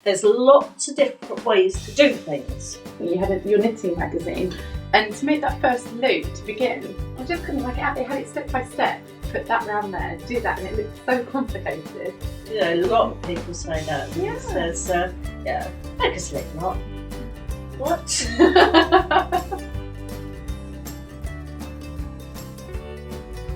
There's lots of different ways to do things. You had your knitting magazine, and to make that first loop to begin, I just couldn't work it out. They had it step by step. Put that round there, do that, and it looked so complicated. Yeah, a lot of people say that. Yeah. It says, like a slip knot. What?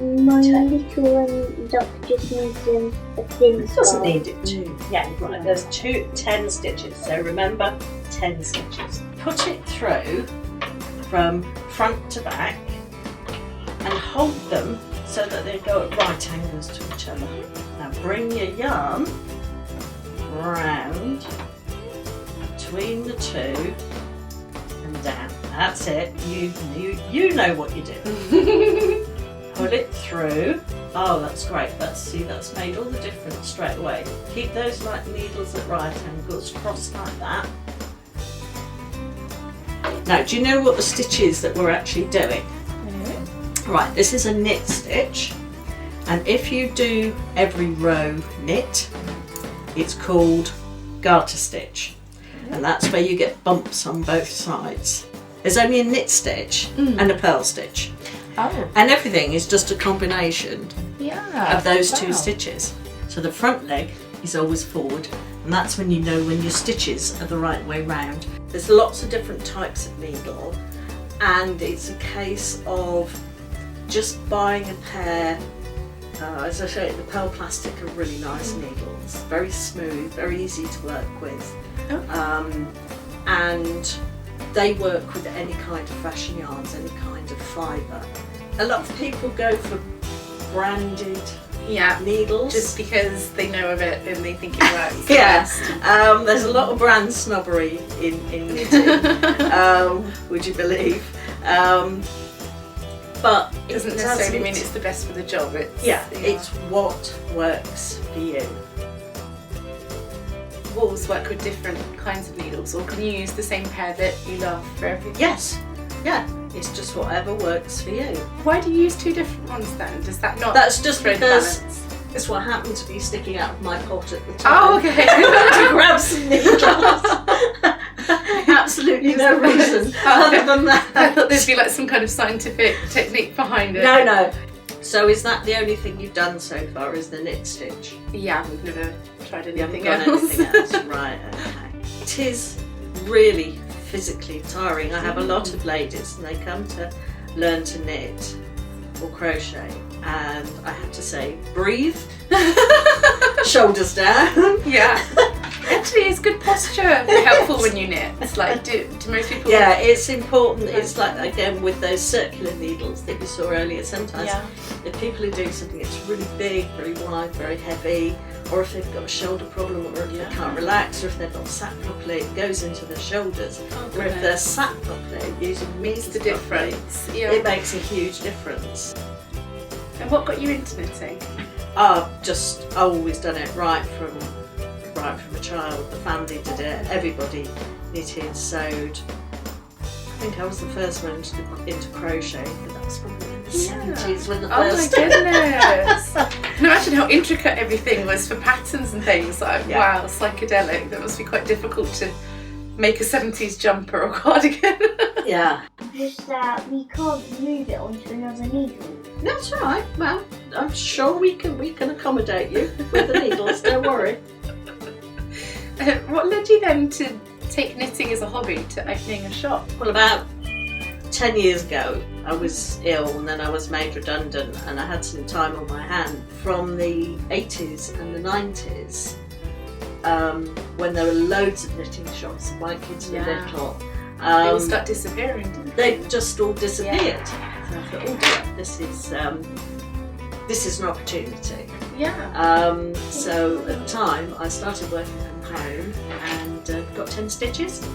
My little duck just needs a thin It doesn't scarf. need it to. Yeah, right. There's 10 stitches. So remember, 10 stitches. Put it through from front to back and hold them so that they go at right angles to each other. Now bring your yarn round between the two and down. That's it. You know what you're doing. Pull it through. Oh, that's great. That's made all the difference straight away. Keep those like needles at right angles, crossed like that. Now, do you know what the stitch is that we're actually doing? Mm-hmm. Right, this is a knit stitch, and if you do every row knit, it's called garter stitch, and that's where you get bumps on both sides. There's only a knit stitch and a purl stitch. Oh. And everything is just a combination Yeah. of those two Wow. stitches. So the front leg is always forward, and that's when you know when your stitches are the right way round. There's lots of different types of needle, and it's a case of just buying a pair. As I showed you, the pearl plastic are really nice needles, very smooth, very easy to work with. Oh. And they work with any kind of fashion yarns, any kind of fibre. A lot of people go for branded Yeah. needles. Just because they know of it and they think it works. Yeah, there's a lot of brand snobbery in knitting, would you believe? But It doesn't necessarily mean it's the best for the job. It's what works for you. Walls work with different kinds of needles, or can you use the same pair that you love for everything? Yes, yeah, it's just whatever works for you. Why do you use two different ones then? Does that not That's just spread because balance? it's what happened to be sticking out of my pot at the time. Oh, okay. To grab some needles. Absolutely no reason other than I that. thought there'd be like some kind of scientific technique behind it. No. So is that the only thing you've done so far, is the knit stitch? Yeah, we've never tried You haven't anything done else. anything else? Right, okay. It is really physically tiring. I have a lot of ladies and they come to learn to knit or crochet, and I have to say, breathe, shoulders down. Yeah. Actually, it's good posture. Helpful when you knit. It's like, do most people? Yeah, it's important. It's like, again, with those circular needles that you saw earlier, sometimes if people are doing something that's really big, very wide, very heavy, or if they've got a shoulder problem, or if they can't relax, or if they're not sat properly, it goes into their shoulders. Or if they're sat properly, using Makes the meters properly, difference. Yeah. it makes a huge difference. And what got you into knitting? I've always done it right from a child. The family did it, everybody knitted, sewed. I think I was the first one into crochet, but that was probably in the 70s when the first... Oh my goodness! I can imagine how intricate everything was for patterns and things. Like, wow, psychedelic. That must be quite difficult to make a 70s jumper or cardigan. Yeah. Just that we can't move it onto another needle. That's right. Well, I'm sure we can accommodate you with the needles, don't worry. What led you then to take knitting as a hobby to opening a shop? Well, about 10 years ago, I was ill and then I was made redundant, and I had some time on my hand from the 80s and the 90s, when there were loads of knitting shops and my kids were little. They all start disappearing, didn't they? They just all disappeared. So I thought, oh dear, this is an opportunity. Yeah. So at the time, I started working from home and got 10 stitches.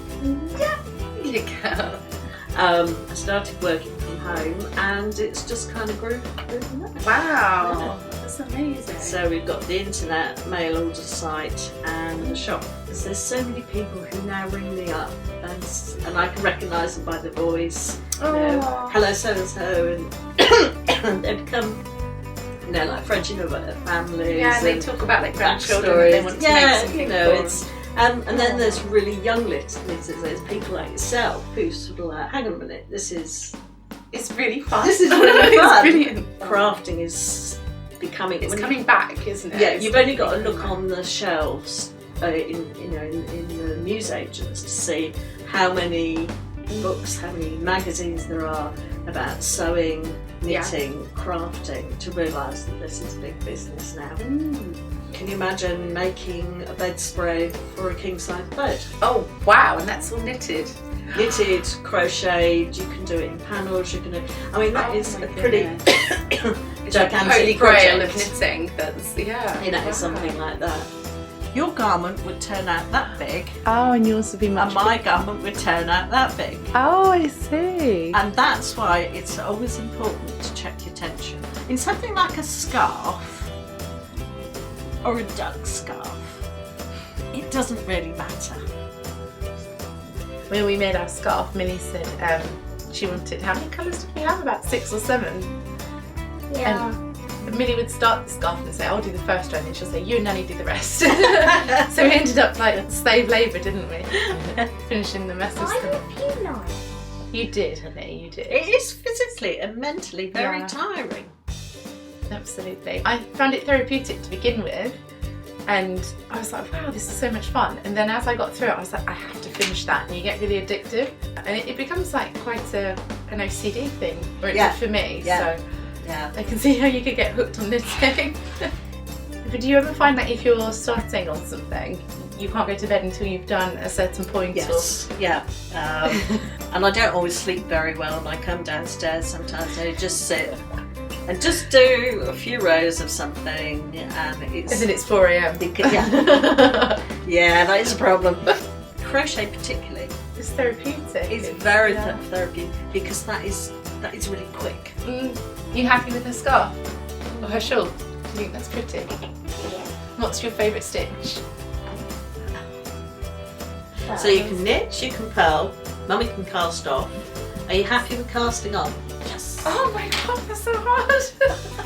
Yeah. You go. I started working from home, and it's just kind of grew from there. Wow, that's amazing. So we've got the internet, mail order site, and the shop. Because there's so many people who now ring me up, and I can recognise them by the voice. You know, hello, so and so, and they become You know, like French, you know, about their families. Yeah, and they and talk about like grandchildren and they want to make something you know, for. it's and then there's really young listeners. There's people like yourself who sort of like, hang on a minute, this is really fun. This is really fun. It's brilliant. Crafting is becoming. It's coming back, isn't it? Yeah, you've only got to look on the shelves in the newsagents to see how many books, how many magazines there are about sewing, knitting, crafting, to realise that this is a big business now. Can you imagine making a bedspread for a king-size bed? Oh wow, and that's all knitted. Knitted, crocheted, you can do it in panels, you can do, I mean that is a pretty gigantic grail of project. knitting. That's You know, something like that. Your garment would turn out that big, Oh, and yours would be much and my garment would turn out that big. Oh, I see. And that's why it's always important to check your tension. In something like a scarf or a duck scarf, it doesn't really matter. When we made our scarf, Millie said she wanted, how many colours did we have? About 6 or 7. Yeah. And Millie would start the scarf and say, I'll do the first one, and she'll say, you and Nanny do the rest. So we ended up like slave labour, didn't we? Finishing the mess of I stuff. hope you know. You did, honey, you did. It is physically and mentally very Yeah. tiring. Absolutely. I found it therapeutic to begin with, and I was like, wow, this is so much fun. And then as I got through it, I was like, I have to finish that. And you get really addictive. And it becomes like quite an OCD thing, or it did for me. Yeah. So Yeah. I can see how you could get hooked on knitting. But do you ever find that if you're starting on something, you can't go to bed until you've done a certain point? Yes. Yeah. And I don't always sleep very well, and I come downstairs sometimes and I just sit and just do a few rows of something, and it's. And then it's 4 a.m. Yeah. Yeah, that is a problem. Crochet particularly It's therapeutic. is very therapeutic because that is really quick. You happy with her scarf? Or her shawl? Do you think that's pretty? What's your favourite stitch? So you can knit, you can purl, Mummy can cast off. Are you happy with casting on? Yes. Oh my god, that's so hard!